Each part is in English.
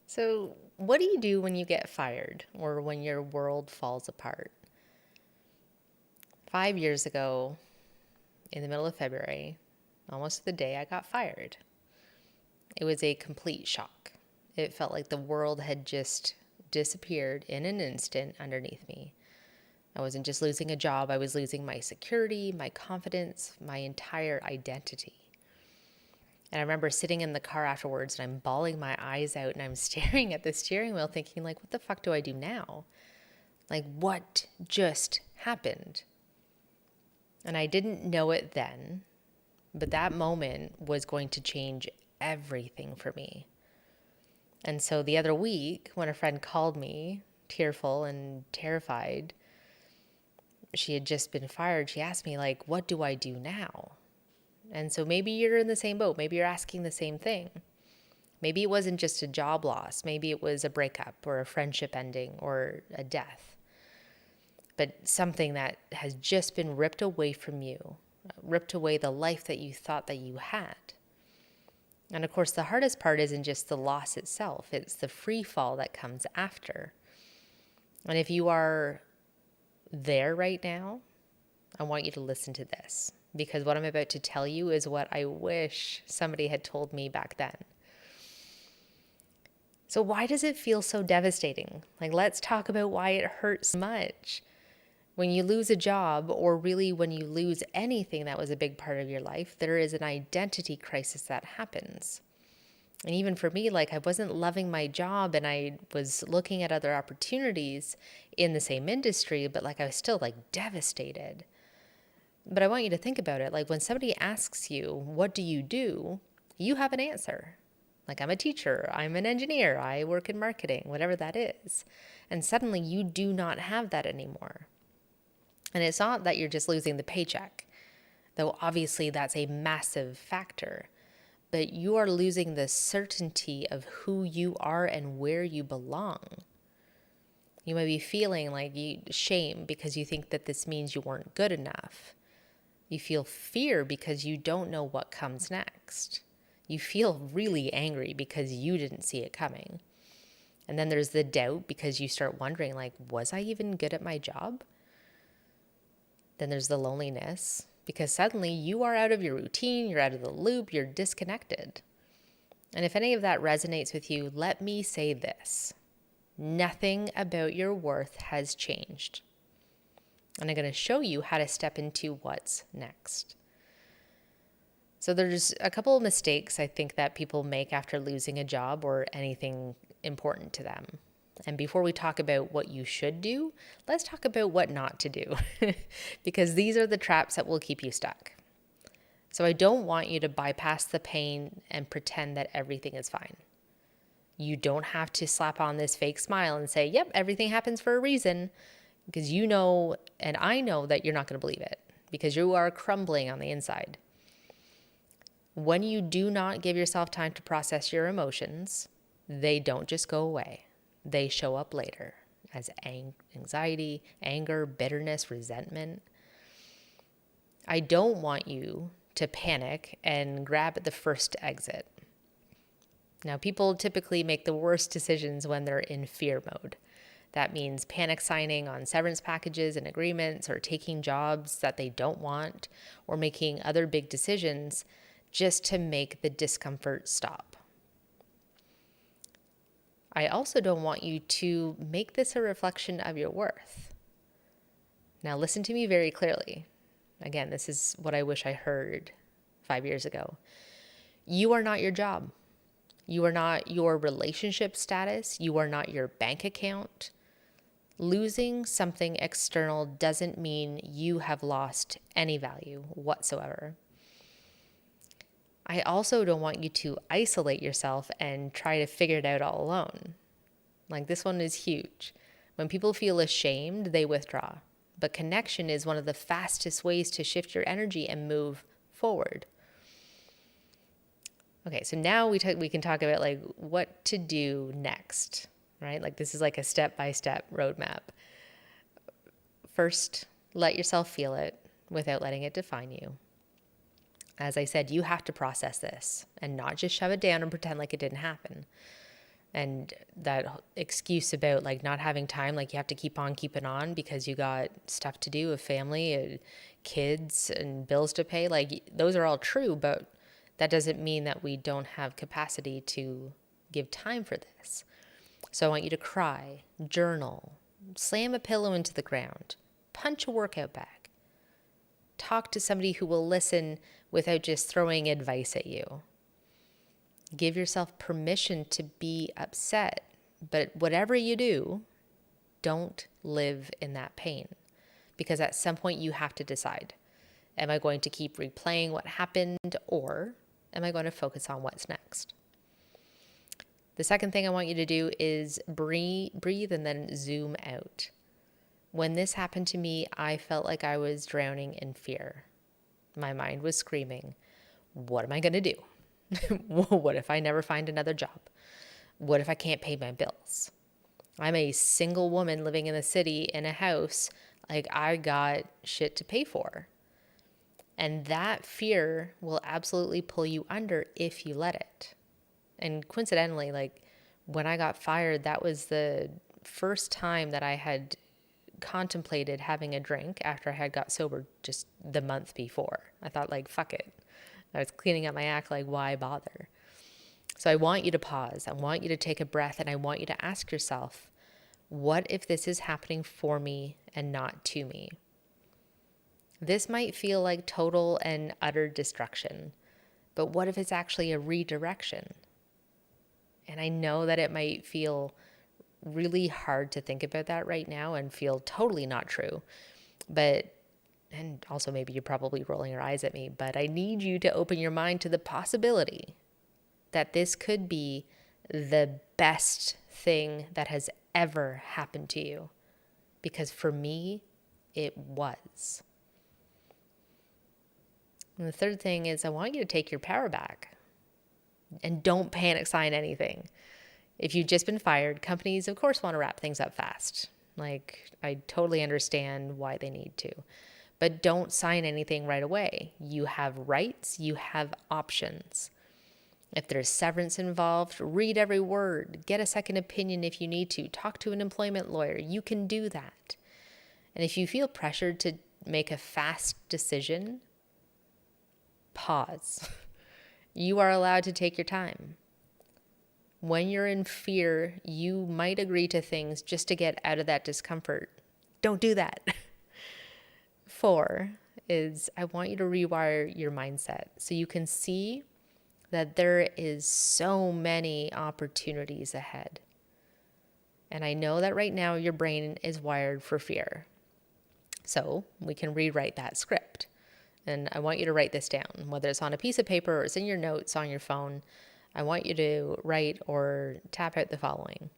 So, what do you do when you get fired or when your world falls apart? 5 years ago, in the middle of February, almost the day I got fired, it was a complete shock. It felt like the world had just disappeared in an instant underneath me. I wasn't just losing a job, I was losing my security, my confidence, my entire identity. And I remember sitting in the car afterwards and I'm bawling my eyes out and I'm staring at the steering wheel thinking, like, what the fuck do I do now? Like, what just happened? And I didn't know it then, but that moment was going to change everything for me. And so the other week, when a friend called me, tearful and terrified, she had just been fired. She asked me, like, what do I do now? And so maybe you're in the same boat. Maybe you're asking the same thing. Maybe it wasn't just a job loss. Maybe it was a breakup or a friendship ending or a death. But something that has just been ripped away from you, ripped away the life that you thought that you had. And of course, the hardest part isn't just the loss itself, it's the free fall that comes after. And if you are there right now, I want you to listen to this, because what I'm about to tell you is what I wish somebody had told me back then. So why does it feel so devastating? Like, let's talk about why it hurts so much. When you lose a job, or really when you lose anything that was a big part of your life, there is an identity crisis that happens. And even for me, like, I wasn't loving my job and I was looking at other opportunities in the same industry, but like I was still like devastated. But I want you to think about it. Like, when somebody asks you, what do? You have an answer. Like, I'm a teacher, I'm an engineer, I work in marketing, whatever that is. And suddenly you do not have that anymore. And it's not that you're just losing the paycheck, though obviously that's a massive factor, but you are losing the certainty of who you are and where you belong. You might be feeling like shame because you think that this means you weren't good enough. You feel fear because you don't know what comes next. You feel really angry because you didn't see it coming. And then there's the doubt because you start wondering, like, was I even good at my job? Then there's the loneliness because suddenly you are out of your routine, you're out of the loop, you're disconnected. And if any of that resonates with you, let me say this: nothing about your worth has changed. And I'm going to show you how to step into what's next. So there's a couple of mistakes I think that people make after losing a job or anything important to them. And before we talk about what you should do, let's talk about what not to do, because these are the traps that will keep you stuck. So I don't want you to bypass the pain and pretend that everything is fine. You don't have to slap on this fake smile and say, yep, everything happens for a reason, because you know, and I know that you're not going to believe it, because you are crumbling on the inside. When you do not give yourself time to process your emotions, they don't just go away. They show up later as anxiety, anger, bitterness, resentment. I don't want you to panic and grab at the first exit. Now, people typically make the worst decisions when they're in fear mode. That means panic signing on severance packages and agreements, or taking jobs that they don't want, or making other big decisions just to make the discomfort stop. I also don't want you to make this a reflection of your worth. Now, listen to me very clearly. Again, this is what I wish I heard 5 years ago. You are not your job. You are not your relationship status. You are not your bank account. Losing something external doesn't mean you have lost any value whatsoever. I also don't want you to isolate yourself and try to figure it out all alone. Like, this one is huge. When people feel ashamed, they withdraw. But connection is one of the fastest ways to shift your energy and move forward. Okay, so now we can talk about like what to do next, right? Like, this is like a step-by-step roadmap. First, let yourself feel it without letting it define you. As I said, you have to process this and not just shove it down and pretend like it didn't happen. And that excuse about like not having time, like you have to keep on keeping on because you got stuff to do, a family, kids, and bills to pay, like those are all true, but that doesn't mean that we don't have capacity to give time for this. So I want you to cry, journal, slam a pillow into the ground, punch a workout bag, talk to somebody who will listen without just throwing advice at you. Give yourself permission to be upset, but whatever you do, don't live in that pain, because at some point you have to decide, am I going to keep replaying what happened, or am I going to focus on what's next? The second thing I want you to do is breathe and then zoom out. When this happened to me, I felt like I was drowning in fear. My mind was screaming, what am I going to do? What if I never find another job? What if I can't pay my bills? I'm a single woman living in the city in a house. Like, I got shit to pay for. And that fear will absolutely pull you under if you let it. And coincidentally, like when I got fired, that was the first time that I had contemplated having a drink after I had got sober just the month before. I thought, like, fuck it. I was cleaning up my act, like, why bother? So I want you to pause. I want you to take a breath, and I want you to ask yourself, what if this is happening for me and not to me? This might feel like total and utter destruction, but what if it's actually a redirection? And I know that it might feel really hard to think about that right now and feel totally not true, and also maybe you're probably rolling your eyes at me, but I need you to open your mind to the possibility that this could be the best thing that has ever happened to you. Because for me, it was. And the third thing is I want you to take your power back. And don't panic sign anything. If you've just been fired, companies, of course, want to wrap things up fast. Like, I totally understand why they need to. But don't sign anything right away. You have rights, you have options. If there's severance involved, read every word, get a second opinion if you need to, talk to an employment lawyer. You can do that. And if you feel pressured to make a fast decision, pause. You are allowed to take your time. When you're in fear, you might agree to things just to get out of that discomfort. Don't do that. 4 is I want you to rewire your mindset so you can see that there is so many opportunities ahead. And I know that right now your brain is wired for fear. So we can rewrite that script. And I want you to write this down, whether it's on a piece of paper or it's in your notes on your phone. I want you to write or tap out the following.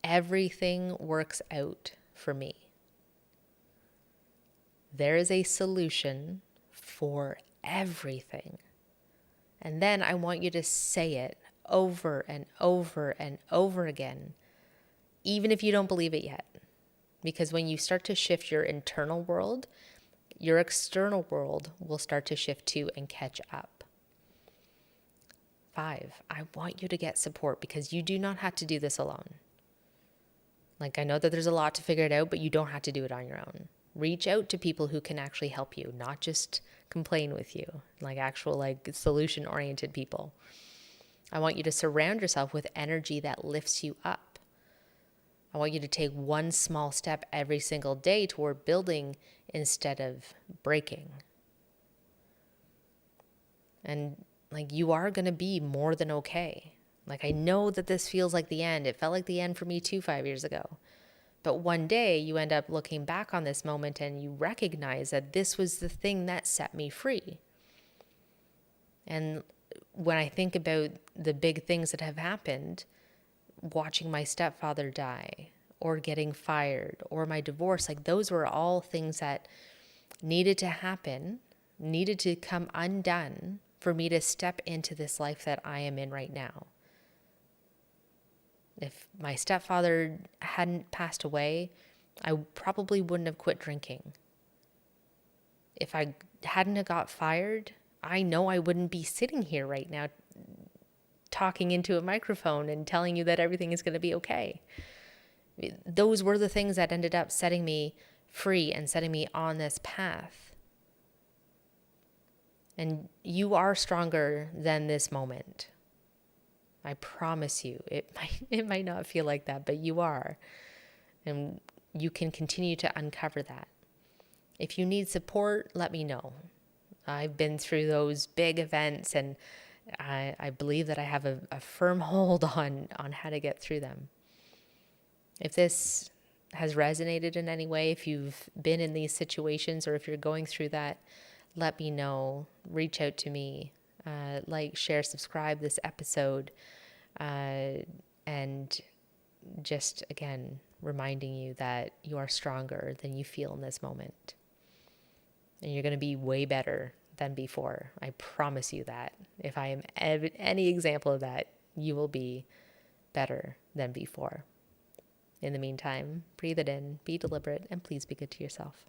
Everything works out for me. There is a solution for everything. And then I want you to say it over and over and over again, even if you don't believe it yet. Because when you start to shift your internal world, your external world will start to shift too and catch up. 5, I want you to get support because you do not have to do this alone. Like, I know that there's a lot to figure it out, but you don't have to do it on your own. Reach out to people who can actually help you, not just complain with you, like actual solution-oriented people. I want you to surround yourself with energy that lifts you up. I want you to take one small step every single day toward building instead of breaking. And you are going to be more than okay. I know that this feels like the end. It felt like the end for me too 5 years ago. But one day you end up looking back on this moment and you recognize that this was the thing that set me free. And when I think about the big things that have happened, watching my stepfather die or getting fired or my divorce, those were all things that needed to happen, needed to come undone for me to step into this life that I am in right now. If my stepfather hadn't passed away, I probably wouldn't have quit drinking. If I hadn't have got fired, I know I wouldn't be sitting here right now talking into a microphone and telling you that everything is going to be okay. Those were the things that ended up setting me free and setting me on this path. And you are stronger than this moment. I promise you. It might not feel like that, but you are. And you can continue to uncover that. If you need support, let me know. I've been through those big events, and I believe that I have a firm hold on how to get through them. If this has resonated in any way, if you've been in these situations or if you're going through that, let me know. Reach out to me. Like, share, subscribe this episode. And just, again, reminding you that you are stronger than you feel in this moment. And you're going to be way better than before. I promise you that. If I am any example of that, you will be better than before. In the meantime, breathe it in, be deliberate, and please be good to yourself.